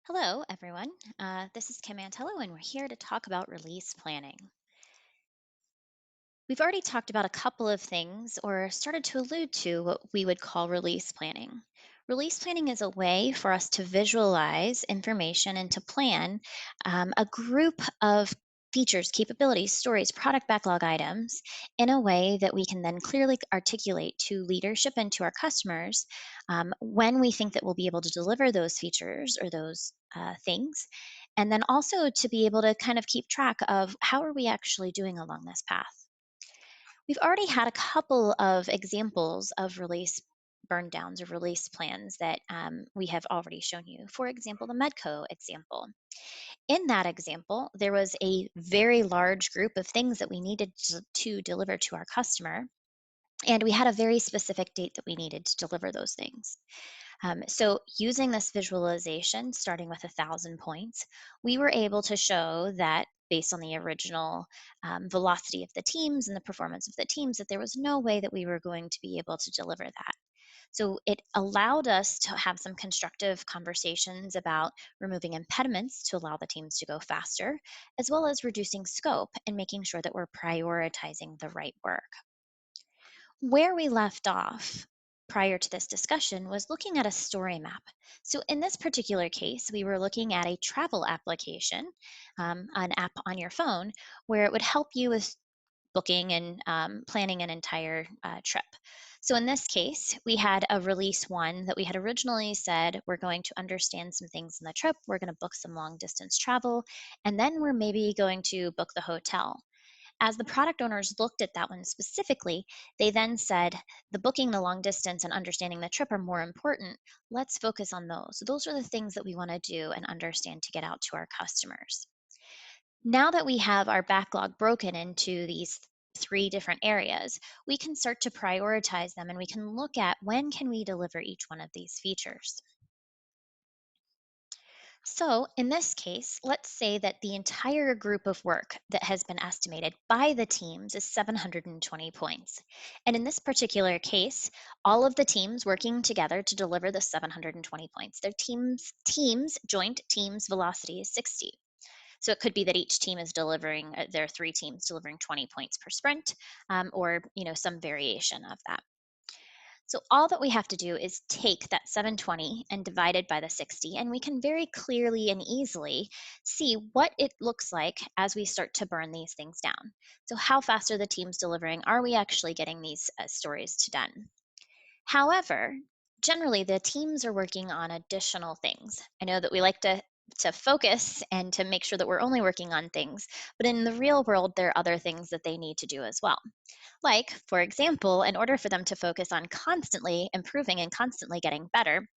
Hello, everyone. This is Kim Antello, and we're here to talk about release planning. We've already talked about a couple of things or started to allude to what we would call release planning. Release planning is a way for us to visualize information and to plan a group of features, capabilities, stories, product backlog items in a way that we can then clearly articulate to leadership and to our customers when we think that we'll be able to deliver those features or those things. And then also to be able to kind of keep track of how are we actually doing along this path. We've already had a couple of examples of release burn downs or release plans that we have already shown you. For example, the Medco example. In that example, there was a very large group of things that we needed to deliver to our customer, and we had a very specific date that we needed to deliver those things. So, using this visualization, starting with 1,000 points, we were able to show that based on the original velocity of the teams and the performance of the teams, that there was no way that we were going to be able to deliver that. So, it allowed us to have some constructive conversations about removing impediments to allow the teams to go faster, as well as reducing scope and making sure that we're prioritizing the right work. Where we left off prior to this discussion was looking at a story map. So, in this particular case, we were looking at a travel application, an app on your phone, where it would help you with booking and planning an entire trip. So, in this case, we had a release one that we had originally said we're going to understand some things in the trip, we're going to book some long distance travel, and then we're maybe going to book the hotel. As the product owners looked at that one specifically, they then said, the booking the long distance and understanding the trip are more important. Let's focus on those. So those are the things that we want to do and understand to get out to our customers. Now that we have our backlog broken into these three different areas, we can start to prioritize them and we can look at when can we deliver each one of these features. So, in this case, let's say that the entire group of work that has been estimated by the teams is 720 points. And in this particular case, all of the teams working together to deliver the 720 points, their joint teams velocity is 60. So it could be that each team is delivering, there are three teams delivering 20 points per sprint, or some variation of that. So all that we have to do is take that 720 and divide it by the 60, and we can very clearly and easily see what it looks like as we start to burn these things down. So how fast are the teams delivering? Are we actually getting these stories to done? However, generally the teams are working on additional things. I know that we like to focus and to make sure that we're only working on things, but in the real world there are other things that they need to do as well. Like, for example, in order for them to focus on constantly improving and constantly getting better,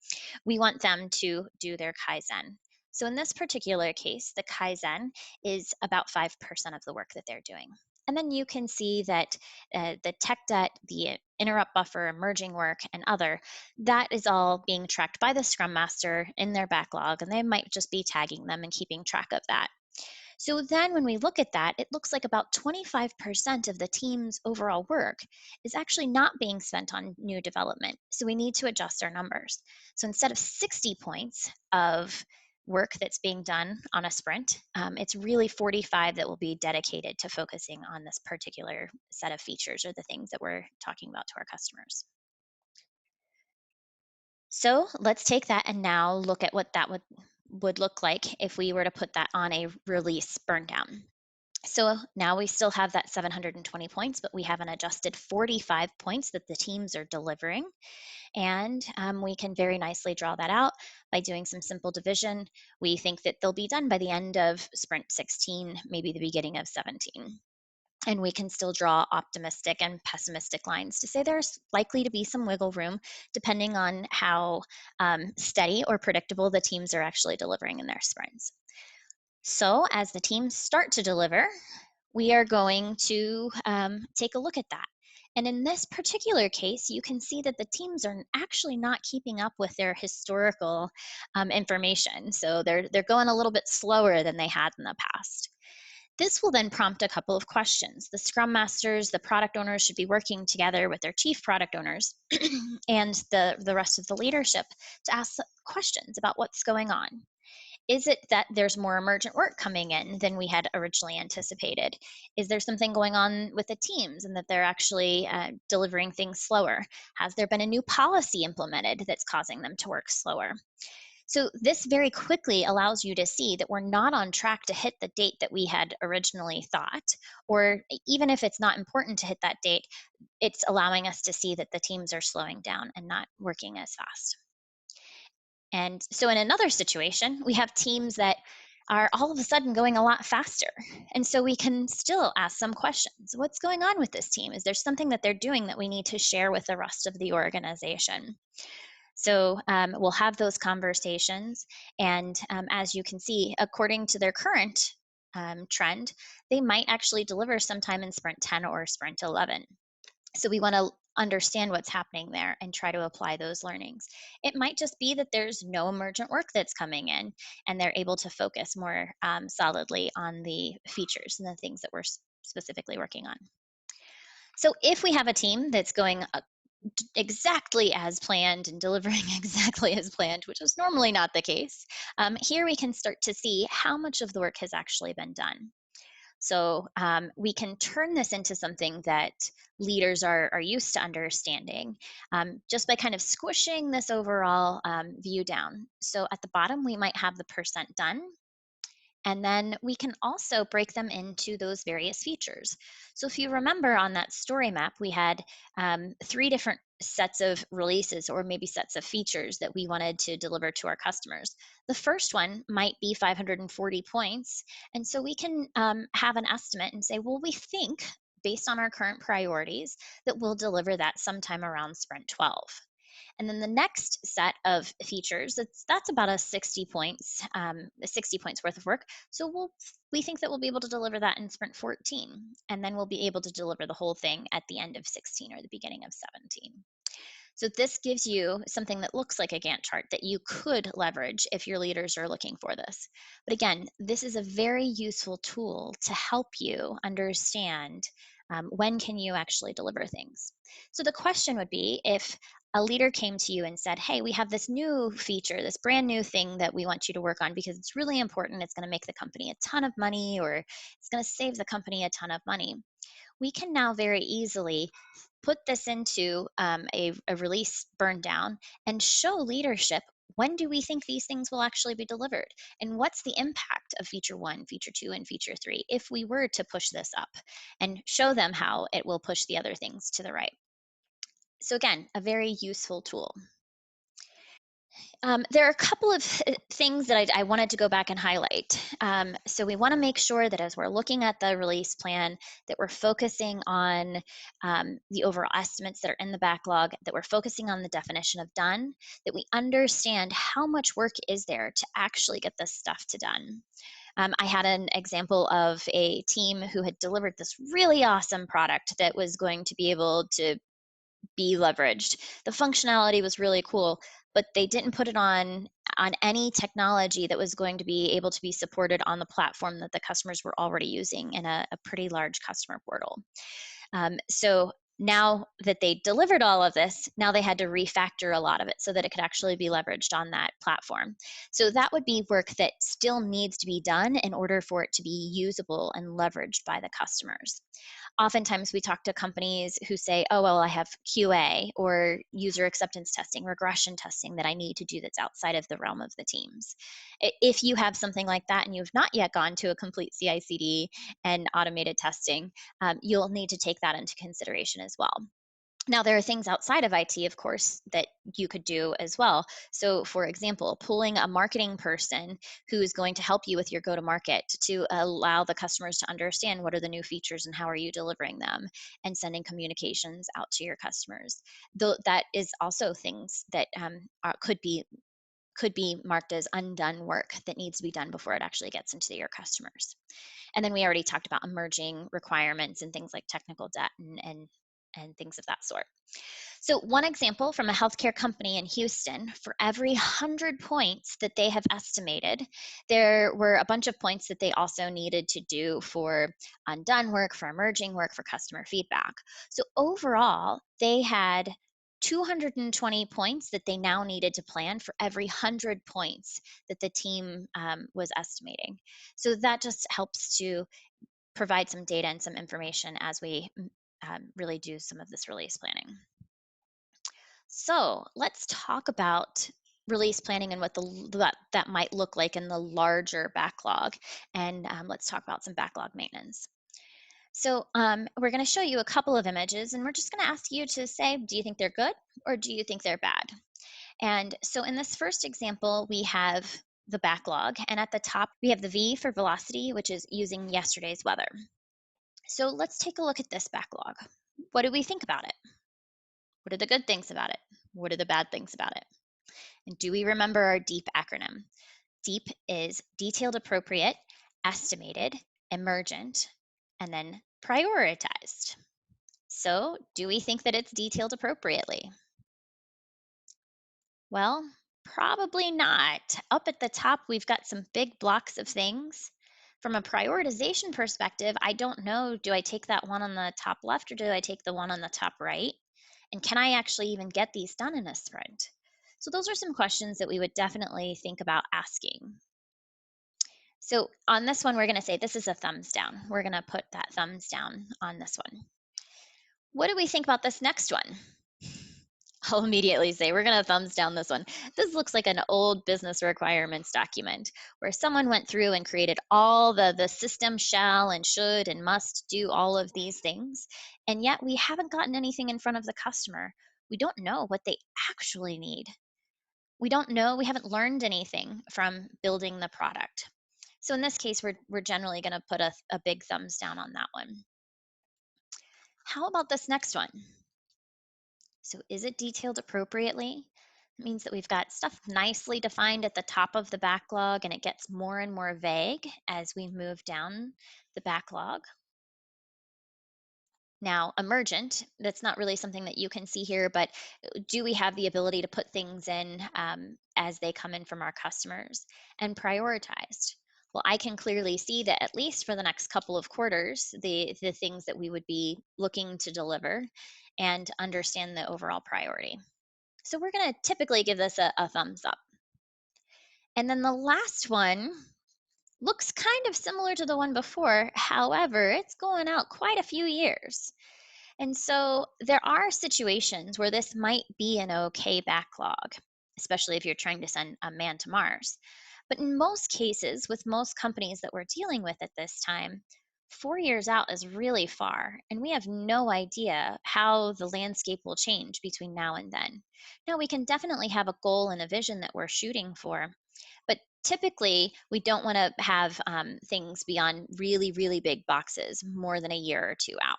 we want them to do their Kaizen. So, in this particular case, the Kaizen is about 5% of the work that they're doing. And then you can see that the tech debt, the interrupt buffer, emerging work, and other, that is all being tracked by the Scrum Master in their backlog, and they might just be tagging them and keeping track of that. So then when we look at that, it looks like about 25% of the team's overall work is actually not being spent on new development. So we need to adjust our numbers. So instead of 60 points of work that's being done on a sprint, it's really 45 that will be dedicated to focusing on this particular set of features or the things that we're talking about to our customers. So let's take that and now look at what that would look like if we were to put that on a release burn down. So now we still have that 720 points, but we have an adjusted 45 points that the teams are delivering. And we can very nicely draw that out by doing some simple division. We think that they'll be done by the end of sprint 16, maybe the beginning of 17. And we can still draw optimistic and pessimistic lines to say there's likely to be some wiggle room depending on how steady or predictable the teams are actually delivering in their sprints. So, as the teams start to deliver, we are going to take a look at that. And in this particular case, you can see that the teams are actually not keeping up with their historical information. So they're going a little bit slower than they had in the past. This will then prompt a couple of questions. The scrum masters, the product owners should be working together with their chief product owners and the rest of the leadership to ask questions about what's going on. Is it that there's more emergent work coming in than we had originally anticipated? Is there something going on with the teams and that they're actually delivering things slower? Has there been a new policy implemented that's causing them to work slower? So, this very quickly allows you to see that we're not on track to hit the date that we had originally thought, or even if it's not important to hit that date, it's allowing us to see that the teams are slowing down and not working as fast. And so, in another situation, we have teams that are all of a sudden going a lot faster. And so, we can still ask some questions. What's going on with this team? Is there something that they're doing that we need to share with the rest of the organization? So we'll have those conversations. And as you can see, according to their current trend, they might actually deliver sometime in sprint 10 or sprint 11. So we want to understand what's happening there and try to apply those learnings. It might just be that there's no emergent work that's coming in and they're able to focus more solidly on the features and the things that we're specifically working on. So if we have a team that's going exactly as planned and delivering exactly as planned, which is normally not the case, here we can start to see how much of the work has actually been done. So we can turn this into something that leaders are used to understanding just by kind of squishing this overall view down. So at the bottom, we might have the percent done. And then we can also break them into those various features. So if you remember on that story map, we had three different sets of releases or maybe sets of features that we wanted to deliver to our customers. The first one might be 540 points. And so we can have an estimate and say, well, we think based on our current priorities that we'll deliver that sometime around sprint 12. And then the next set of features, that's about a 60 points worth of work. So we think that we'll be able to deliver that in sprint 14, and then we'll be able to deliver the whole thing at the end of 16 or the beginning of 17. So this gives you something that looks like a Gantt chart that you could leverage if your leaders are looking for this. But again, this is a very useful tool to help you understand when can you actually deliver things. So the question would be if a leader came to you and said, hey, we have this new feature, this brand new thing that we want you to work on because it's really important. It's going to make the company a ton of money or it's going to save the company a ton of money. We can now very easily put this into a release burn down and show leadership when do we think these things will actually be delivered and what's the impact of feature one, feature two, and feature three if we were to push this up and show them how it will push the other things to the right. So again, a very useful tool. There are a couple of things that I wanted to go back and highlight. So we want to make sure that as we're looking at the release plan, that we're focusing on the overall estimates that are in the backlog, that we're focusing on the definition of done, that we understand how much work is there to actually get this stuff to done. I had an example of a team who had delivered this really awesome product that was going to be able to be leveraged. The functionality was really cool, but they didn't put it on any technology that was going to be able to be supported on the platform that the customers were already using in a pretty large customer portal. So now that they delivered all of this, now they had to refactor a lot of it so that it could actually be leveraged on that platform. So that would be work that still needs to be done in order for it to be usable and leveraged by the customers. Oftentimes we talk to companies who say, oh, well, I have QA or user acceptance testing, regression testing that I need to do that's outside of the realm of the teams. If you have something like that and you've not yet gone to a complete CI/CD and automated testing, you'll need to take that into consideration as well. Now, there are things outside of IT, of course, that you could do as well. So, for example, pulling a marketing person who is going to help you with your go to market to allow the customers to understand what are the new features and how are you delivering them and sending communications out to your customers. Though that is also things that could be marked as undone work that needs to be done before it actually gets into your customers. And then we already talked about emerging requirements and things like technical debt and things of that sort. So, one example from a healthcare company in Houston, for every 100 points that they have estimated, there were a bunch of points that they also needed to do for undone work, for emerging work, for customer feedback. So, overall, they had 220 points that they now needed to plan for every 100 points that the team was estimating. So that just helps to provide some data and some information as we really do some of this release planning. So let's talk about release planning and what that might look like in the larger backlog. And let's talk about some backlog maintenance. So we're going to show you a couple of images, and we're just going to ask you to say, do you think they're good or do you think they're bad? And so in this first example, we have the backlog, and at the top, we have the V for velocity, which is using yesterday's weather. So let's take a look at this backlog. What do we think about it? What are the good things about it? What are the bad things about it? And do we remember our DEEP acronym? DEEP is detailed appropriate, estimated, emergent, and then prioritized. So, do we think that it's detailed appropriately? Well, probably not. Up at the top, we've got some big blocks of things. From a prioritization perspective, I don't know, do I take that one on the top left or do I take the one on the top right? And can I actually even get these done in a sprint? So, those are some questions that we would definitely think about asking. So, on this one, we're going to say this is a thumbs down. We're going to put that thumbs down on this one. What do we think about this next one? I'll immediately say we're going to thumbs down this one. This looks like an old business requirements document where someone went through and created all the system shall and should and must do all of these things. And yet we haven't gotten anything in front of the customer. We don't know what they actually need. We don't know, we haven't learned anything from building the product. So in this case, we're generally going to put a big thumbs down on that one. How about this next one? So is it detailed appropriately? It means that we've got stuff nicely defined at the top of the backlog and it gets more and more vague as we move down the backlog. Now, emergent, that's not really something that you can see here, but do we have the ability to put things in as they come in from our customers? And prioritized. Well, I can clearly see that at least for the next couple of quarters, the things that we would be looking to deliver and understand the overall priority. So we're going to typically give this a thumbs up. And then the last one looks kind of similar to the one before. However, it's going out quite a few years. And so there are situations where this might be an okay backlog, especially if you're trying to send a man to Mars. But in most cases, with most companies that we're dealing with at this time, 4 years out is really far, and we have no idea how the landscape will change between now and then. Now, we can definitely have a goal and a vision that we're shooting for, but typically we don't want to have things beyond really, really big boxes more than a year or two out.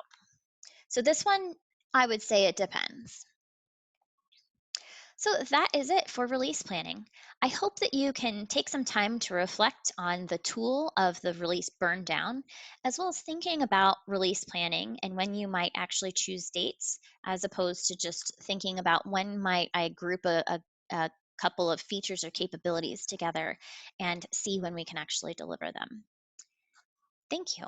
So this one, I would say it depends. So that is it for release planning. I hope that you can take some time to reflect on the tool of the release burn down, as well as thinking about release planning and when you might actually choose dates, as opposed to just thinking about when might I group a couple of features or capabilities together and see when we can actually deliver them. Thank you.